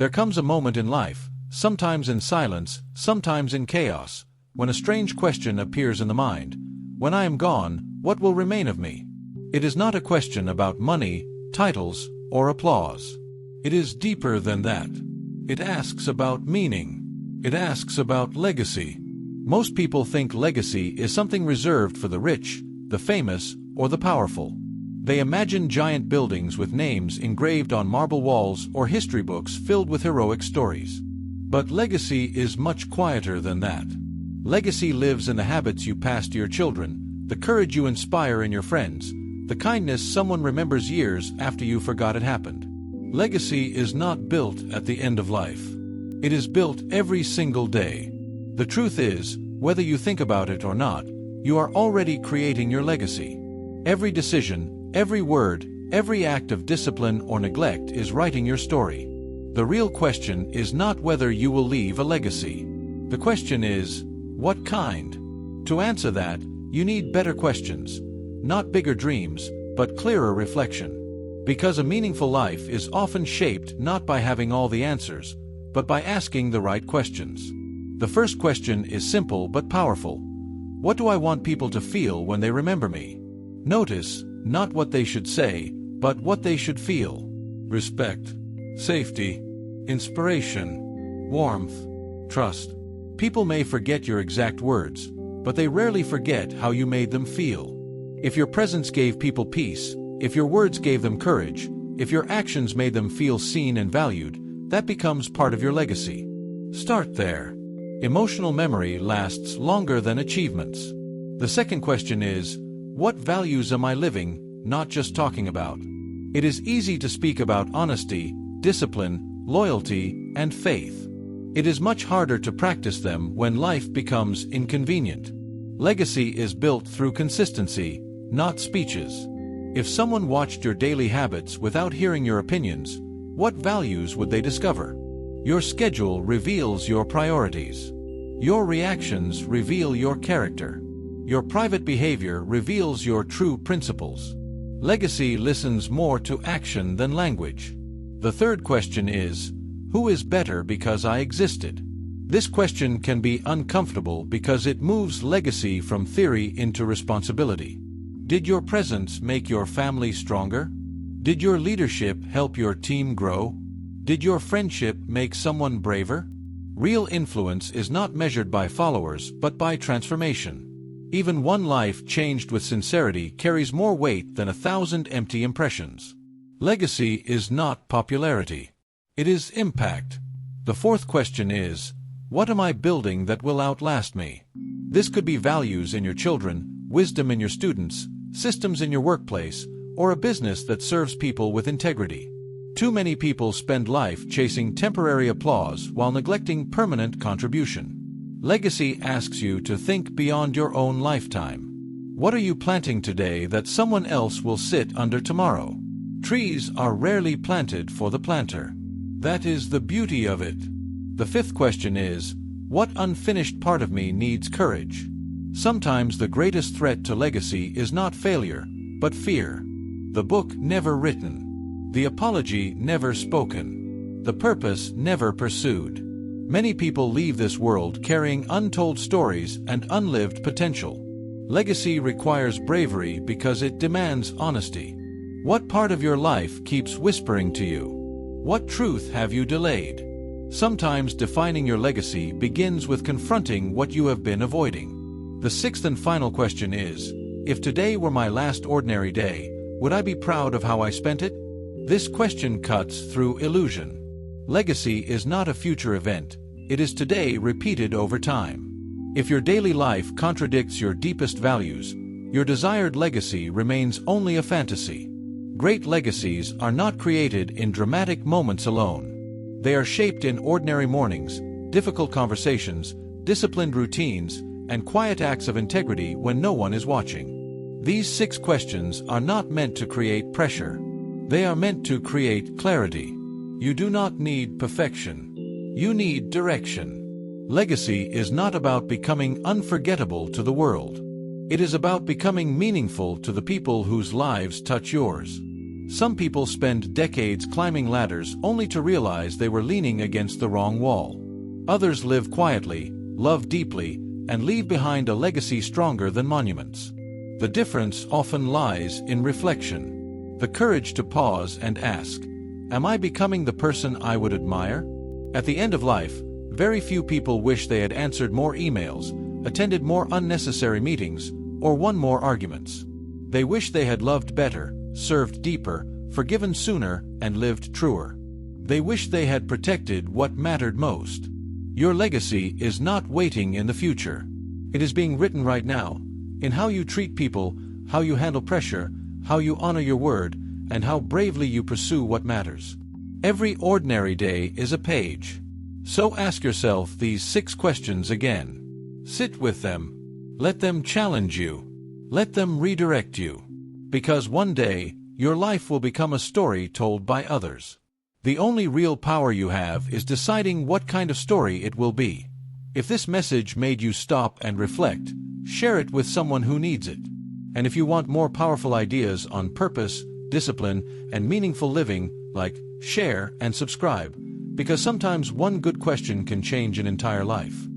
There comes a moment in life, sometimes in silence, sometimes in chaos, when a strange question appears in the mind. When I am gone, what will remain of me? It is not a question about money, titles, or applause. It is deeper than that. It asks about meaning. It asks about legacy. Most people think legacy is something reserved for the rich, the famous, or the powerful. They imagine giant buildings with names engraved on marble walls or history books filled with heroic stories. But legacy is much quieter than that. Legacy lives in the habits you pass to your children, the courage you inspire in your friends, the kindness someone remembers years after you forgot it happened. Legacy is not built at the end of life. It is built every single day. The truth is, whether you think about it or not, you are already creating your legacy. Every decision, every word, every act of discipline or neglect is writing your story. The real question is not whether you will leave a legacy. The question is, what kind? To answer that, you need better questions. Not bigger dreams, but clearer reflection. Because a meaningful life is often shaped not by having all the answers, but by asking the right questions. The first question is simple but powerful. What do I want people to feel when they remember me? Notice, not what they should say, but what they should feel. Respect, safety, inspiration, warmth, trust. People may forget your exact words, but they rarely forget how you made them feel. If your presence gave people peace, if your words gave them courage, if your actions made them feel seen and valued, that becomes part of your legacy. Start there. Emotional memory lasts longer than achievements. The second question is, what values am I living, not just talking about? It is easy to speak about honesty, discipline, loyalty, and faith. It is much harder to practice them when life becomes inconvenient. Legacy is built through consistency, not speeches. If someone watched your daily habits without hearing your opinions, what values would they discover? Your schedule reveals your priorities. Your reactions reveal your character. Your private behavior reveals your true principles. Legacy listens more to action than language. The third question is, who is better because I existed? This question can be uncomfortable because it moves legacy from theory into responsibility. Did your presence make your family stronger? Did your leadership help your team grow? Did your friendship make someone braver? Real influence is not measured by followers but by transformation. Even one life changed with sincerity carries more weight than 1,000 empty impressions. Legacy is not popularity. It is impact. The fourth question is, what am I building that will outlast me? This could be values in your children, wisdom in your students, systems in your workplace, or a business that serves people with integrity. Too many people spend life chasing temporary applause while neglecting permanent contribution. Legacy asks you to think beyond your own lifetime. What are you planting today that someone else will sit under tomorrow? Trees are rarely planted for the planter. That is the beauty of it. The fifth question is, what unfinished part of me needs courage? Sometimes the greatest threat to legacy is not failure, but fear. The book never written. The apology never spoken. The purpose never pursued. Many people leave this world carrying untold stories and unlived potential. Legacy requires bravery because it demands honesty. What part of your life keeps whispering to you? What truth have you delayed? Sometimes defining your legacy begins with confronting what you have been avoiding. The sixth and final question is, if today were my last ordinary day, would I be proud of how I spent it? This question cuts through illusion. Legacy is not a future event, it is today repeated over time. If your daily life contradicts your deepest values, your desired legacy remains only a fantasy. Great legacies are not created in dramatic moments alone. They are shaped in ordinary mornings, difficult conversations, disciplined routines, and quiet acts of integrity when no one is watching. These 6 questions are not meant to create pressure. They are meant to create clarity. You do not need perfection. You need direction. Legacy is not about becoming unforgettable to the world. It is about becoming meaningful to the people whose lives touch yours. Some people spend decades climbing ladders only to realize they were leaning against the wrong wall. Others live quietly, love deeply, and leave behind a legacy stronger than monuments. The difference often lies in reflection. The courage to pause and ask, am I becoming the person I would admire? At the end of life, very few people wish they had answered more emails, attended more unnecessary meetings, or won more arguments. They wish they had loved better, served deeper, forgiven sooner, and lived truer. They wish they had protected what mattered most. Your legacy is not waiting in the future. It is being written right now, in how you treat people, how you handle pressure, how you honor your word, and how bravely you pursue what matters. Every ordinary day is a page. So ask yourself these 6 questions again. Sit with them. Let them challenge you. Let them redirect you. Because one day, your life will become a story told by others. The only real power you have is deciding what kind of story it will be. If this message made you stop and reflect, share it with someone who needs it. And if you want more powerful ideas on purpose, discipline, and meaningful living, like, share, and subscribe, because sometimes one good question can change an entire life.